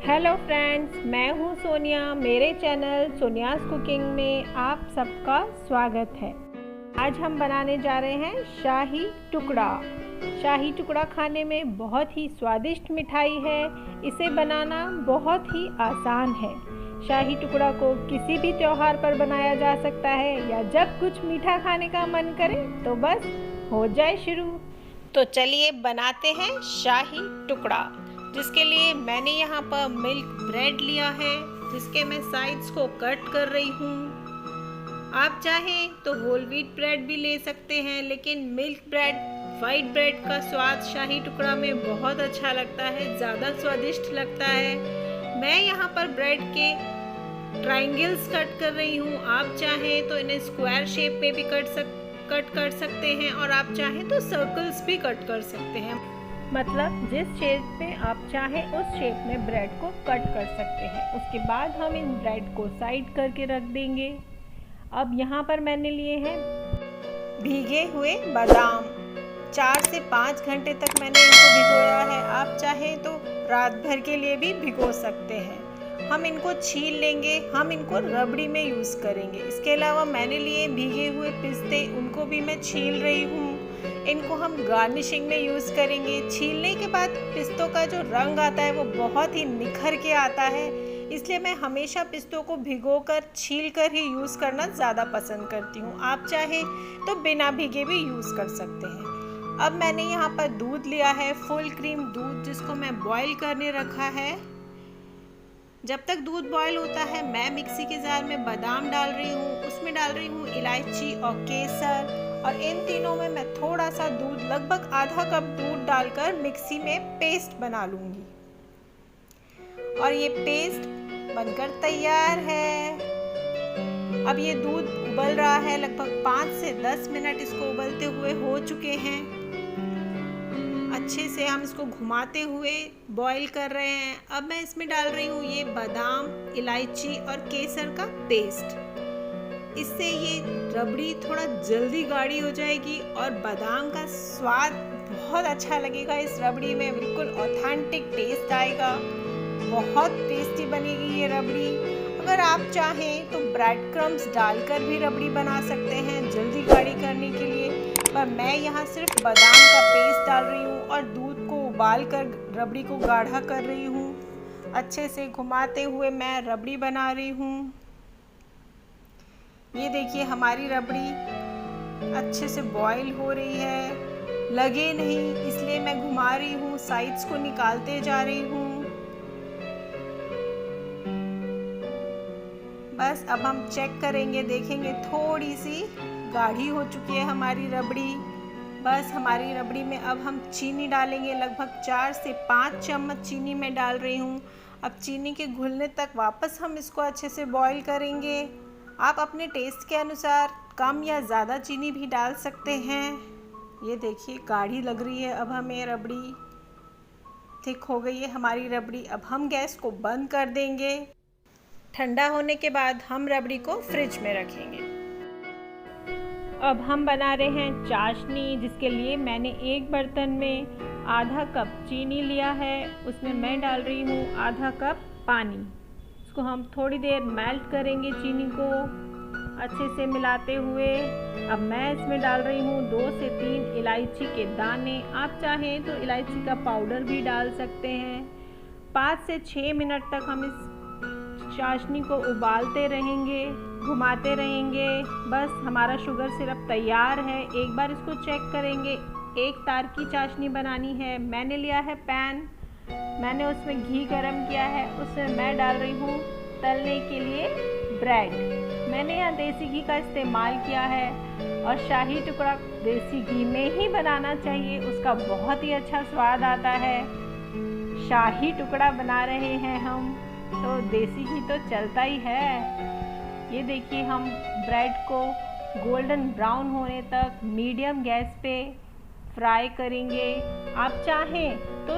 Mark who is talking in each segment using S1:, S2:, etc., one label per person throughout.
S1: Hello friends, मैं हूँ सोनिया। मेरे चैनल सोनियाज़ कुकिंग में आप सबका स्वागत है। आज हम बनाने जा रहे हैं शाही टुकड़ा। शाही टुकड़ा खाने में बहुत ही स्वादिष्ट मिठाई है। इसे बनाना बहुत ही आसान है। शाही टुकड़ा को किसी भी त्योहार पर बनाया जा सकता है या जब कुछ मीठा खाने का मन करे तो बस हो जाए शुरू। तो चलिए बनाते हैं शाही टुकड़ा। जिसके लिए मैंने यहाँ पर मिल्क ब्रेड लिया है, जिसके मैं साइड्स को कट कर रही हूँ। आप चाहें तो होल व्हीट ब्रेड भी ले सकते हैं, लेकिन मिल्क ब्रेड, वाइट ब्रेड का स्वाद शाही टुकड़ा में बहुत अच्छा लगता है, ज़्यादा स्वादिष्ट लगता है। मैं यहाँ पर ब्रेड के ट्रायंगल्स कट कर रही हूँ। आप चाहें तो इन्हें स्क्वायर शेप में भी कट कर सकते हैं और आप चाहें तो सर्कल्स भी कट कर सकते हैं। मतलब जिस शेप में आप चाहें उस शेप में ब्रेड को कट कर सकते हैं। उसके बाद हम इन ब्रेड को साइड करके रख देंगे। अब यहाँ पर मैंने लिए हैं भीगे हुए बादाम। 4 से 5 घंटे तक मैंने इनको भिगोया है। आप चाहें तो रात भर के लिए भी भिगो सकते हैं। हम इनको छील लेंगे, हम इनको रबड़ी में यूज़ करेंगे। इसके अलावा मैंने लिए भीगे हुए पिस्ते, उनको भी मैं छील रही हूँ। इनको हम गार्निशिंग में यूज़ करेंगे। छीलने के बाद पिस्तों का जो रंग आता है वो बहुत ही निखर के आता है, इसलिए मैं हमेशा पिस्तों को भिगोकर छील कर ही यूज़ करना ज़्यादा पसंद करती हूँ। आप चाहे तो बिना भीगे भी यूज़ कर सकते हैं। अब मैंने यहाँ पर दूध लिया है, फुल क्रीम दूध, जिसको मैं बॉईल करने रखा है। जब तक दूध बॉईल होता है मैं मिक्सी के जार में बादाम डाल रही हूँ, उसमें डाल रही हूँ इलायची और केसर, और इन तीनों में मैं थोड़ा सा दूध, लगभग आधा कप दूध डालकर मिक्सी में पेस्ट बना लूँगी। और ये पेस्ट बनकर तैयार है। अब ये दूध उबल रहा है, लगभग 5 से 10 मिनट इसको उबलते हुए हो चुके हैं। अच्छे से हम इसको घुमाते हुए बॉईल कर रहे हैं। अब मैं इसमें डाल रही हूँ ये बादाम, इलायची और केसर का पेस्ट। इससे ये रबड़ी थोड़ा जल्दी गाढ़ी हो जाएगी और बादाम का स्वाद बहुत अच्छा लगेगा। इस रबड़ी में बिल्कुल ऑथेंटिक टेस्ट आएगा। बहुत टेस्टी बनेगी ये रबड़ी। अगर आप चाहें तो ब्रेड क्रम्स डालकर भी रबड़ी बना सकते हैं जल्दी गाढ़ी करने के लिए, पर मैं यहाँ सिर्फ बादाम का पेस्ट डाल रही हूँ और दूध को उबाल कर रबड़ी को गाढ़ा कर रही हूँ। अच्छे से घुमाते हुए मैं रबड़ी बना रही हूँ। ये देखिए हमारी रबड़ी अच्छे से बॉईल हो रही है, लगे नहीं इसलिए मैं घुमा रही हूँ, साइड्स को निकालते जा रही हूँ। बस अब हम चेक करेंगे, देखेंगे थोड़ी सी गाढ़ी हो चुकी है हमारी रबड़ी। बस हमारी रबड़ी में अब हम चीनी डालेंगे। लगभग 4 से 5 चम्मच चीनी मैं डाल रही हूँ। अब चीनी के घुलने तक वापस हम इसको अच्छे से बॉईल करेंगे। आप अपने टेस्ट के अनुसार कम या ज़्यादा चीनी भी डाल सकते हैं। ये देखिए गाढ़ी लग रही है अब हमें रबड़ी, थिक हो गई है हमारी रबड़ी। अब हम गैस को बंद कर देंगे। ठंडा होने के बाद हम रबड़ी को फ्रिज में रखेंगे। अब हम बना रहे हैं चाशनी, जिसके लिए मैंने एक बर्तन में आधा कप चीनी लिया है। उसमें मैं डाल रही हूँ आधा कप पानी। इसको हम थोड़ी देर मेल्ट करेंगे चीनी को अच्छे से मिलाते हुए। अब मैं इसमें डाल रही हूँ 2 से 3 इलायची के दाने। आप चाहें तो इलायची का पाउडर भी डाल सकते हैं। 5 से 6 मिनट तक हम इस चाशनी को उबालते रहेंगे, घुमाते रहेंगे। बस हमारा शुगर सिरप तैयार है। एक बार इसको चेक करेंगे। एक तार की चाशनी बनानी है। मैंने लिया है पैन, मैंने उसमें घी गरम किया है। उसमें मैं डाल रही हूँ तलने के लिए ब्रेड। मैंने यहाँ देसी घी का इस्तेमाल किया है और शाही टुकड़ा देसी घी में ही बनाना चाहिए, उसका बहुत ही अच्छा स्वाद आता है। शाही टुकड़ा बना रहे हैं हम तो देसी घी तो चलता ही है। ये देखिए हम ब्रेड को गोल्डन ब्राउन होने तक मीडियम गैस पे फ्राई करेंगे। आप चाहें तो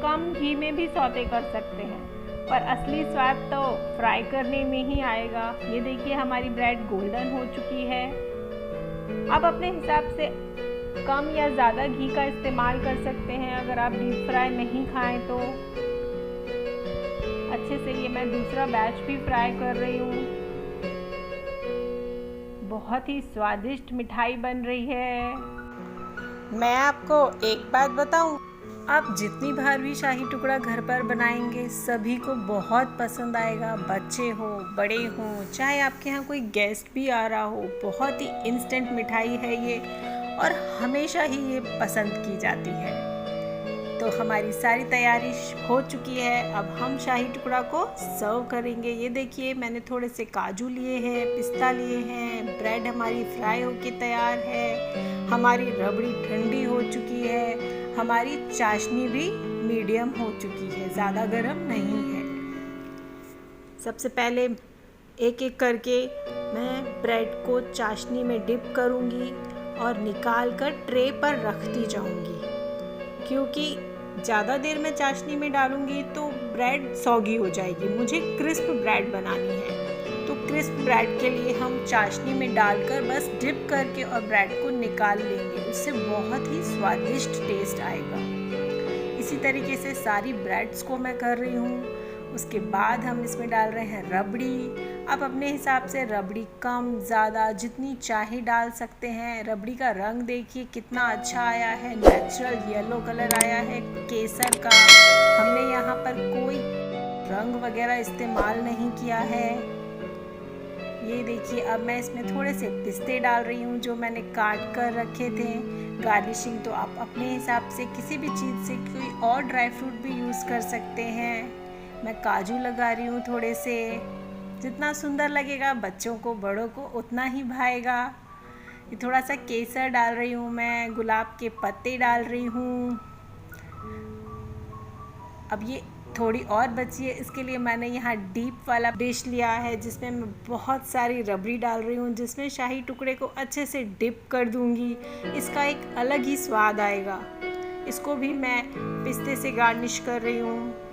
S1: कम घी में भी सौते कर सकते हैं, पर असली स्वाद तो फ्राई करने में ही आएगा। ये देखिए हमारी ब्रेड गोल्डन हो चुकी है। आप अपने हिसाब से कम या ज़्यादा घी का इस्तेमाल कर सकते हैं अगर आप डीप फ्राई नहीं खाएं तो। से ये मैं दूसरा बैच भी फ्राई कर रही हूँ। बहुत ही स्वादिष्ट मिठाई बन रही है। मैं आपको एक बात बताऊँ, आप जितनी बार भी शाही टुकड़ा घर पर बनाएंगे सभी को बहुत पसंद आएगा। बच्चे हो, बड़े हो, चाहे आपके यहाँ कोई गेस्ट भी आ रहा हो, बहुत ही इंस्टेंट मिठाई है ये और हमेशा ही ये पसंद की जाती है। तो हमारी सारी तैयारी हो चुकी है। अब हम शाही टुकड़ा को सर्व करेंगे। ये देखिए, मैंने थोड़े से काजू लिए हैं, पिस्ता लिए हैं, ब्रेड हमारी फ्राई होके तैयार है, हमारी रबड़ी ठंडी हो चुकी है, हमारी चाशनी भी मीडियम हो चुकी है, ज़्यादा गर्म नहीं है। सबसे पहले एक एक करके मैं ब्रेड को चाशनी में डिप करूँगी और निकाल कर ट्रे पर रखती जाऊँगी, क्योंकि ज़्यादा देर में चाशनी में डालूँगी तो ब्रेड सौगी हो जाएगी। मुझे क्रिस्प ब्रेड बनानी है, तो क्रिस्प ब्रेड के लिए हम चाशनी में डालकर बस डिप करके और ब्रेड को निकाल लेंगे। उससे बहुत ही स्वादिष्ट टेस्ट आएगा। इसी तरीके से सारी ब्रेड्स को मैं कर रही हूँ। उसके बाद हम इसमें डाल रहे हैं रबड़ी। आप अपने हिसाब से रबड़ी कम ज़्यादा जितनी चाहे डाल सकते हैं। रबड़ी का रंग देखिए कितना अच्छा आया है, नेचुरल येलो कलर आया है केसर का। हमने यहाँ पर कोई रंग वगैरह इस्तेमाल नहीं किया है। ये देखिए, अब मैं इसमें थोड़े से पिस्ते डाल रही हूँ जो मैंने काट कर रखे थे। गार्निशिंग तो आप अपने हिसाब से किसी भी चीज़ से कोई और ड्राई फ्रूट भी यूज़ कर सकते हैं। मैं काजू लगा रही हूँ थोड़े से। जितना सुंदर लगेगा बच्चों को, बड़ों को उतना ही भाएगा। ये थोड़ा सा केसर डाल रही हूँ मैं, गुलाब के पत्ते डाल रही हूँ। अब ये थोड़ी और बची है, इसके लिए मैंने यहाँ डीप वाला डिश लिया है जिसमें मैं बहुत सारी रबड़ी डाल रही हूँ, जिसमें शाही टुकड़े को अच्छे से डिप कर दूँगी। इसका एक अलग ही स्वाद आएगा। इसको भी मैं पिस्ते से गार्निश कर रही हूँ।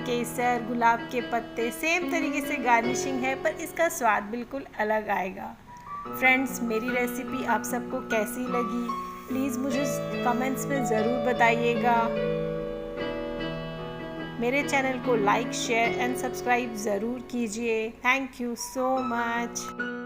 S1: केसर, गुलाब के पत्ते, सेम तरीके से गार्निशिंग है, पर इसका स्वाद बिल्कुल अलग आएगा। फ्रेंड्स, मेरी रेसिपी आप सबको कैसी लगी प्लीज़ मुझे कमेंट्स में ज़रूर बताइएगा। मेरे चैनल को लाइक, शेयर एंड सब्सक्राइब ज़रूर कीजिए। Thank you so much.